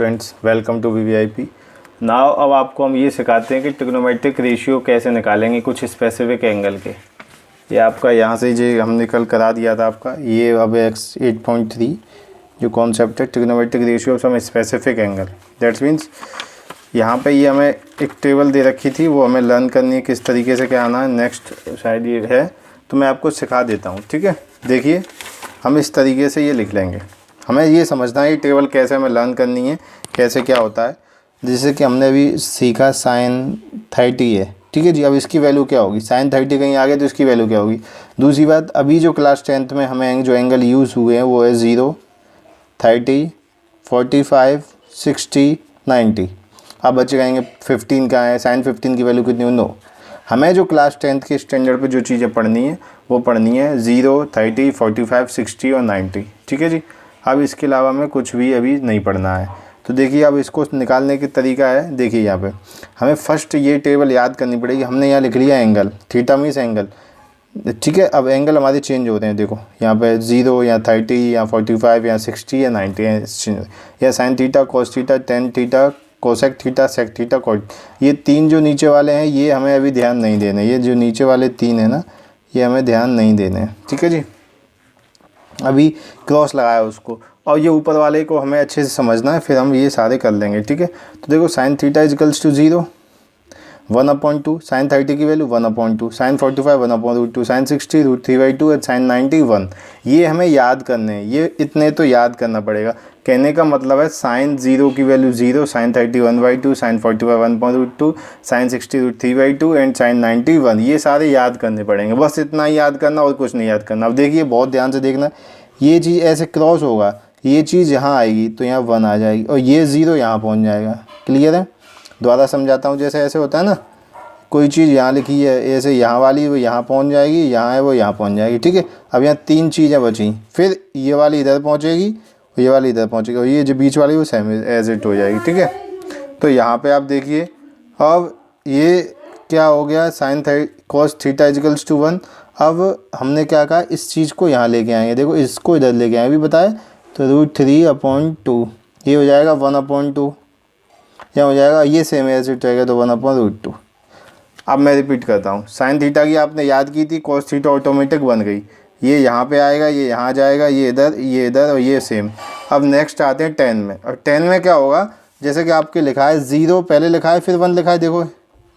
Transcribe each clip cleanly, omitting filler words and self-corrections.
Students, welcome to VVIP। Now अब आपको हम ये सिखाते हैं कि ट्रिग्नोमेट्रिक रेशियो कैसे निकालेंगे कुछ स्पेसिफिक एंगल के। ये आपका यहाँ से जो हमने कल करा दिया था आपका, ये अब 8.3 जो कॉन्सेप्ट है trigonometric ratio of some specific angle. That's means यहाँ पे ये हमें एक टेबल दे रखी थी, वो हमें लर्न करनी है किस तरीके से क्या आना है। नेक्स्ट शायद ये है, तो मैं आपको सिखा देता हूँ, ठीक है। देखिए हम इस तरीके से ये लिख लेंगे। हमें ये समझना है ये टेबल कैसे हमें लर्न करनी है, कैसे क्या होता है। जैसे कि हमने अभी सीखा sin 30 है, ठीक है जी। अब इसकी वैल्यू क्या होगी, sin 30 कहीं आ गया तो इसकी वैल्यू क्या होगी। दूसरी बात, अभी जो क्लास 10th में हमें जो एंगल यूज़ हुए हैं वो है 0, 30, 45, 60, 90। अब बच्चे कहेंगे 15 कहाँ है, sin 15 की वैल्यू कितनी हो। नो, हमें जो क्लास 10th के स्टैंडर्ड पे जो चीज़ें पढ़नी है वो पढ़नी है 0, 30, 45, 60 और 90, ठीक है जी। अब इसके अलावा हमें कुछ भी अभी नहीं पढ़ना है। तो देखिए अब इसको निकालने की तरीका है। देखिए यहाँ पे हमें फर्स्ट ये टेबल याद करनी पड़ेगी। हमने यहाँ लिख लिया एंगल, थीटा मीन्स एंगल, ठीक है। अब एंगल हमारे चेंज होते हैं। देखो यहाँ पे 0 या 30 या 45 या 60 या 90 या sine theta, cos theta, tan theta, cosec theta, sec theta, cot. ये तीन जो नीचे वाले हैं ये हमें अभी ध्यान नहीं देने। ये जो नीचे वाले तीन है ना, ये हमें ध्यान नहीं देने, ठीक है जी। अभी क्रॉस लगाया उसको, और ये ऊपर वाले को हमें अच्छे से समझना है, फिर हम ये सारे कर लेंगे, ठीक है। तो देखो sine theta equals to 0, 1/2, sine 30 की वैल्यू 1/2, साइन 45 1/√2, साइन 60 √3/2 और साइन 90 1। ये हमें याद करने हैं, ये इतने तो याद करना पड़ेगा। कहने का मतलब है साइन 0 की value 0, sine 30 1/2, sine 45 1/√2, sine 60 √3/2 and sine 90 1। ये सारे याद करने पड़ेंगे, बस इतना ही याद करना और कुछ नहीं याद करना। अब देखिए बहुत ध्यान से देखना, ये चीज़ ऐसे क्रॉस होगा, ये चीज़ यहाँ आएगी तो यहाँ 1 आ जाएगी और ये 0 यहाँ पहुँच जाएगा। क्लियर है। दोबारा समझाता हूँ। जैसे ऐसे होता है ना, कोई चीज़ यहाँ लिखी है ऐसे, यहाँ वाली वो यहाँ पहुँच जाएगी, यहाँ है वो यहाँ पहुँच जाएगी, ठीक है। अब यहाँ तीन चीज़ें बची, फिर ये वाली इधर पहुँचेगी, ये वाली इधर पहुँचेगी और ये जो बीच वाली वो सेम एज इट हो जाएगी, ठीक है। तो यहाँ पे आप देखिए अब ये क्या हो गया, sine cos theta equals to 1। अब हमने क्या कहा, इस चीज़ को यहाँ लेके आएंगे। देखो इसको इधर लेके आए, अभी बताए तो √3/2 ये हो जाएगा 1/2, यहाँ हो जाएगा ये सेम एज इट रहेगा तो 1/√2। अब मैं रिपीट करता हूँ, साइन थीटा की आपने याद की थी, कॉस थीटा ऑटोमेटिक बन गई। ये यहाँ पे आएगा, ये यहाँ जाएगा, ये इधर और ये सेम। अब नेक्स्ट आते हैं 10 में। और 10 में क्या होगा, जैसे कि आपके लिखा है 0 पहले लिखा है फिर 1 लिखा है। देखो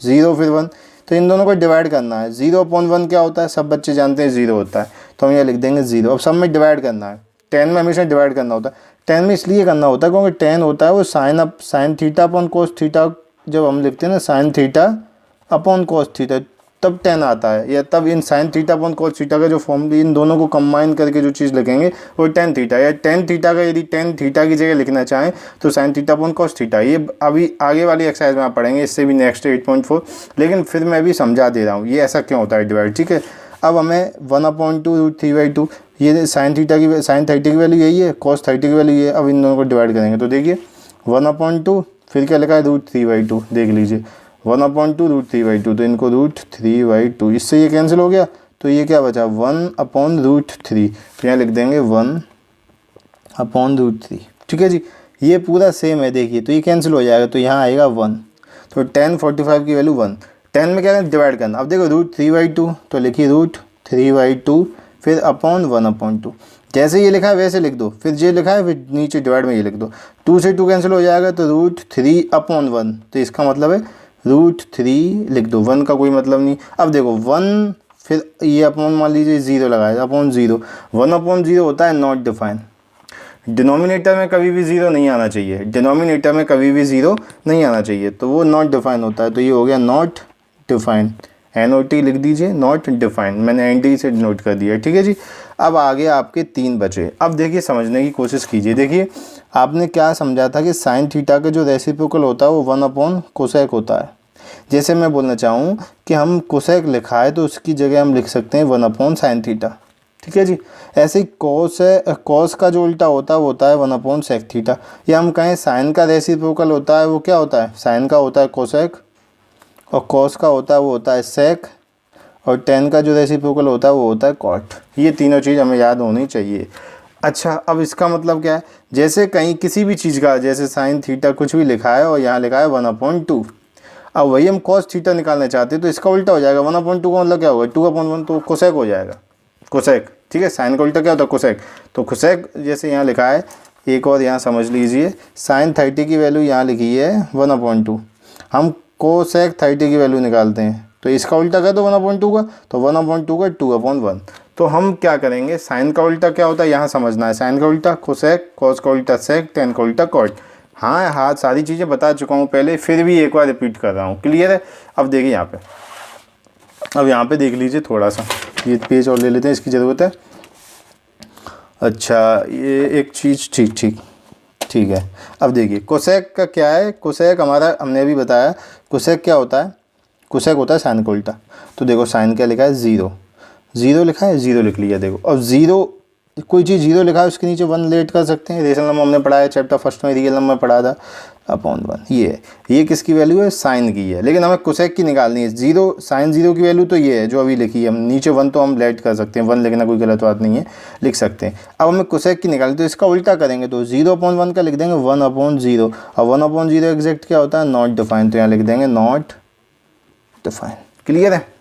0 फिर 1, तो इन दोनों को डिवाइड करना है। 0/1 क्या होता है, सब बच्चे जानते हैं 0 होता है, तो हम ये लिख देंगे 0। अब सब में डिवाइड करना है। 10 में हमेशा डिवाइड करना होता है। 10 में इसलिए करना होता है क्योंकि 10 होता है वो sine theta upon cos theta. जब हम लिखते हैं ना sine theta upon cos theta, तब 10 आता है, या तब इन sine theta upon cos theta का जो फॉर्म, इन दोनों को कंबाइन करके जो चीज़ लिखेंगे वो टेन थीटा। या टेन थीटा का यदि टेन थीटा की जगह लिखना चाहें तो sign theta upon cos theta. ये अभी आगे वाली एक्सरसाइज में आप पढ़ेंगे, इससे भी नेक्स्ट 8.4। लेकिन फिर मैं भी समझा दे रहा हूँ ये ऐसा क्यों होता है डिवाइड, ठीक है। अब हमें 1/2 √3/2, ये साइन थीटा की साइन 30 की वैल्यू यही है, कॉस 30 की वैल्यू ये है। अब इन दोनों को डिवाइड करेंगे तो देखिए 1/2 फिर क्या लिखा है √3/2, देख लीजिए 1/2 √3/2, तो इनको √3/2, इससे ये कैंसिल हो गया तो ये क्या बचा 1/√3। तो यहाँ लिख देंगे 1/√3, ठीक है जी। ये पूरा सेम है, देखिए तो ये कैंसिल हो जाएगा तो यहाँ आएगा 1। तो 10 45 की वैल्यू 1। 10 में क्या डिवाइड करना, अब देखो √3/2 तो लिखिए √3/2 फिर अपॉन 1/2। जैसे ये लिखा है वैसे लिख दो, फिर ये लिखा है फिर नीचे डिवाइड में ये लिख दो। 2 से 2 कैंसिल हो जाएगा तो √3/1, तो इसका मतलब है √3 लिख दो, 1 का कोई मतलब नहीं। अब देखो 1 फिर ये अपॉन मान लीजिए 0 लगाया, अपॉन 0, 1/0 होता है नॉट डिफाइन। डिनोमिनेटर में कभी भी 0 नहीं आना चाहिए, डिनोमिनेटर में कभी भी 0 नहीं आना चाहिए, तो वो नॉट डिफाइन होता है। तो ये हो गया नॉट डिफाइन, NOT लिख दीजिए, नॉट डिफाइन, मैंने ND से नोट कर दिया, ठीक है जी। अब आगे आपके 3 बचे। अब देखिए समझने की कोशिश कीजिए। देखिए आपने क्या समझा था कि साइन थीटा का जो रेसिप्रोकल होता है वो 1/ कोसेक होता है। जैसे मैं बोलना चाहूँ कि हम कोसेक लिखा है तो उसकी जगह हम लिख सकते हैं 1/ साइन थीटा, ठीक है जी। ऐसे ही कॉस का जो उल्टा होता है वो होता है 1/ सेक थीटा। या हम कहें साइन का रेसिप्रोकल होता है वो क्या होता है, साइन का होता है कोसेक और कॉस का होता है वो होता है सेक, और टेन का जो रेसिप्रोकल होता है वो होता है कॉट। ये तीनों चीज़ हमें याद होनी चाहिए। अच्छा, अब इसका मतलब क्या है, जैसे कहीं किसी भी चीज़ का, जैसे साइन थीटा कुछ भी लिखा है और यहाँ लिखा है 1/2, अब वही हम कॉस थीटा निकालना चाहते हैं तो इसका उल्टा हो जाएगा। 1/2 का मतलब क्या होगा, 2/1, तो कोसेक हो जाएगा, कोसेक। ठीक है, साइन का उल्टा क्या होता है, कोसेक। तो कोसेक जैसे यहाँ लिखा है, एक और यहाँ समझ लीजिए, साइन 30 की वैल्यू यहाँ लिखी है 1/2, हम कोसेक 30 की वैल्यू निकालते हैं तो इसका उल्टा क्या, तो 1/2 का, तो 1/2 का 2/1। तो हम क्या करेंगे, साइन का उल्टा क्या होता है यहाँ समझना है, साइन का उल्टा कोसेक, कॉस का उल्टा सेक, टेन का उल्टा कॉट। हाँ, सारी चीज़ें बता चुका हूँ पहले, फिर भी एक बार रिपीट कर रहा हूँ, क्लियर है। अब देखिए यहाँ पे, अब यहाँ पे देख लीजिए थोड़ा सा, ये पेज और ले लेते हैं, इसकी ज़रूरत है। अच्छा, ये एक चीज़, ठीक है। अब देखिए कोसेक का क्या है, कोसेक हमारा हमने अभी बताया, कोसेक क्या होता है, कोसेक होता है साइन का उल्टा। तो देखो साइन क्या लिखा है, ज़ीरो लिखा है, ज़ीरो लिख लिया। देखो अब ज़ीरो, कोई चीज़ ज़ीरो लिखा है उसके नीचे 1 लेट कर सकते हैं, रेशनल नंबर हमने पढ़ा है चैप्टर फर्स्ट में, रियल नंबर पढ़ा था, /1। ये किसकी वैल्यू है, साइन की है, लेकिन हमें कोसेक की निकालनी है। ज़ीरो, साइन ज़ीरो की वैल्यू तो ये है जो अभी लिखी है, हम नीचे 1 तो हम लेट कर सकते हैं, 1 लिखना कोई गलत बात नहीं है, लिख सकते हैं। अब हमें कोसेक की निकालनी, तो इसका उल्टा करेंगे, तो 0/1 का लिख देंगे 1/0। अब 1/0 एग्जैक्ट क्या होता है, नॉट डिफाइन, तो यहाँ लिख देंगे नॉट डिफाइन, क्लियर है।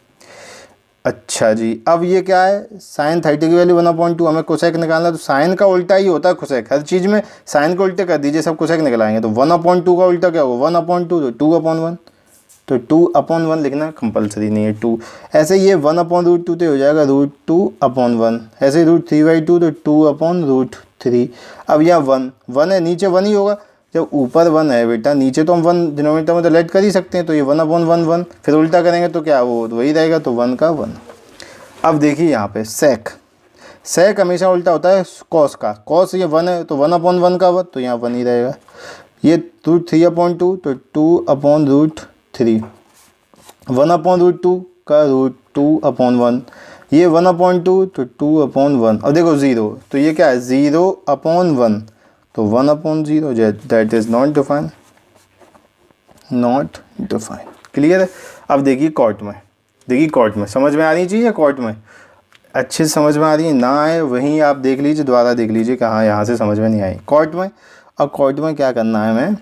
अच्छा जी, अब ये क्या है, साइन 30 की वैल्यू 1/2, हमें कोसेक निकालना है, तो साइन का उल्टा ही होता है कोसेक, हर चीज़ में साइन को उल्टे कर दीजिए, सब कोसेक निकलाएंगे। तो 1/2 का उल्टा क्या होगा, 1/2, तो 2/1, तो 2/1 लिखना कंपलसरी नहीं है, 2। ऐसे ये 1/√2 तो हो जाएगा √2/1, ऐसे √3/2 तो 2/√3। अब यहाँ 1 है, नीचे 1 ही होगा, जब ऊपर 1 है बेटा, नीचे तो हम 1 डिनोमिनेटर में तो लेट कर ही सकते हैं, तो ये 1/1, फिर उल्टा करेंगे तो क्या, वो वही रहेगा, तो 1 का 1। अब देखिए यहाँ पे सेक हमेशा उल्टा होता है कॉस का, कॉस ये 1 है तो 1/1 का 1, तो यहाँ 1 ही रहेगा। ये √3/2 तो 2/√3, 1/√2 का √2/1, ये 1/2 तो 2/1। और देखो 0, तो ये क्या है, 0/1, तो 1/0, that is not define, clear है। अब देखिए कॉट में, समझ में आ रही चाहिए, कॉट में अच्छे से समझ में आ रही है, ना आए वहीं आप देख लीजिए, दोबारा देख लीजिए कि हाँ यहाँ से समझ में नहीं आई कॉट में। अब कॉट में क्या करना है हमें,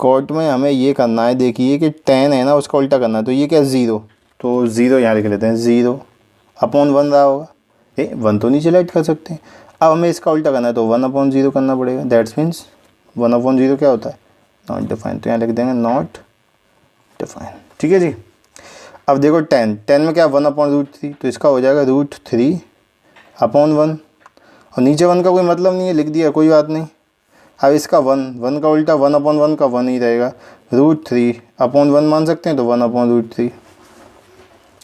कॉट में हमें ये करना है, देखिए कि 10 है ना, उसका उल्टा करना है, तो ये क्या, 0, तो 0 यहाँ लिख लेते हैं, 0/1 रहा होगा, 1 तो नीचे लेट कर सकते हैं। अब हमें इसका उल्टा करना है, तो 1/0 करना पड़ेगा, दैट्स मीन्स 1/0 क्या होता है, नॉट डिफाइन, तो यहाँ लिख देंगे नॉट डिफाइन, ठीक है जी। अब देखो 10 में क्या, 1/√3, तो इसका हो जाएगा √3/1, और नीचे 1 का कोई मतलब नहीं है, लिख दिया, कोई बात नहीं। अब इसका 1 का उल्टा 1/1 का 1 ही रहेगा, √3/1 मान सकते हैं, तो 1/√3।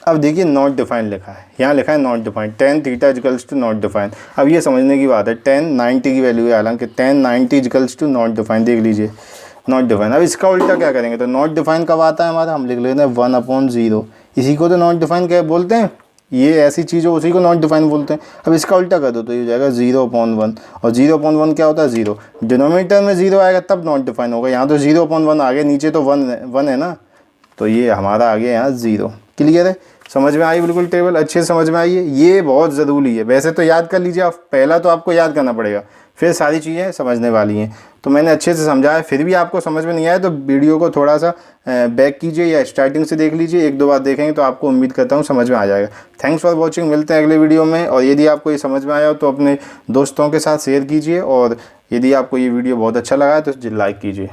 अब देखिए नॉट डिफाइन लिखा है, यहाँ लिखा है not define, tan theta equals to not define. अब ये समझने की बात है, tan 90 की वैल्यू है, हालांकि tan 90 equals to not define, देख लीजिए नॉट डिफाइन। अब इसका उल्टा क्या करेंगे, तो नॉट डिफाइन कब आता है हमारा, हम लिख लेते हैं 1/0, इसी को तो नॉट डिफाइन क्या बोलते हैं, ये ऐसी चीज़ हो उसी को नॉट डिफाइन बोलते हैं। अब इसका उल्टा कर दो तो ये हो जाएगा 0/1, और 0/1 क्या होता है, 0, डिनोमिनेटर में 0 आएगा तब नॉट डिफाइन होगा, यहाँ तो 0/1 आ गया, नीचे तो 1 है ना, तो ये हमारा आ गया यहाँ 0, क्लियर है। समझ में आई बिल्कुल, टेबल अच्छे से समझ में आई है, ये बहुत ज़रूरी है। वैसे तो याद कर लीजिए आप, पहला तो आपको याद करना पड़ेगा, फिर सारी चीज़ें समझने वाली हैं। तो मैंने अच्छे से समझाया, फिर भी आपको समझ में नहीं आया तो वीडियो को थोड़ा सा बैक कीजिए या स्टार्टिंग से देख लीजिए, 1-2 बार देखेंगे तो आपको उम्मीद करता हूँ समझ में आ जाएगा। थैंक्स फॉर वॉचिंग, मिलते हैं अगले वीडियो में। और यदि आपको ये समझ में आया हो तो अपने दोस्तों के साथ शेयर कीजिए, और यदि आपको ये वीडियो बहुत अच्छा लगा है तो लाइक कीजिए।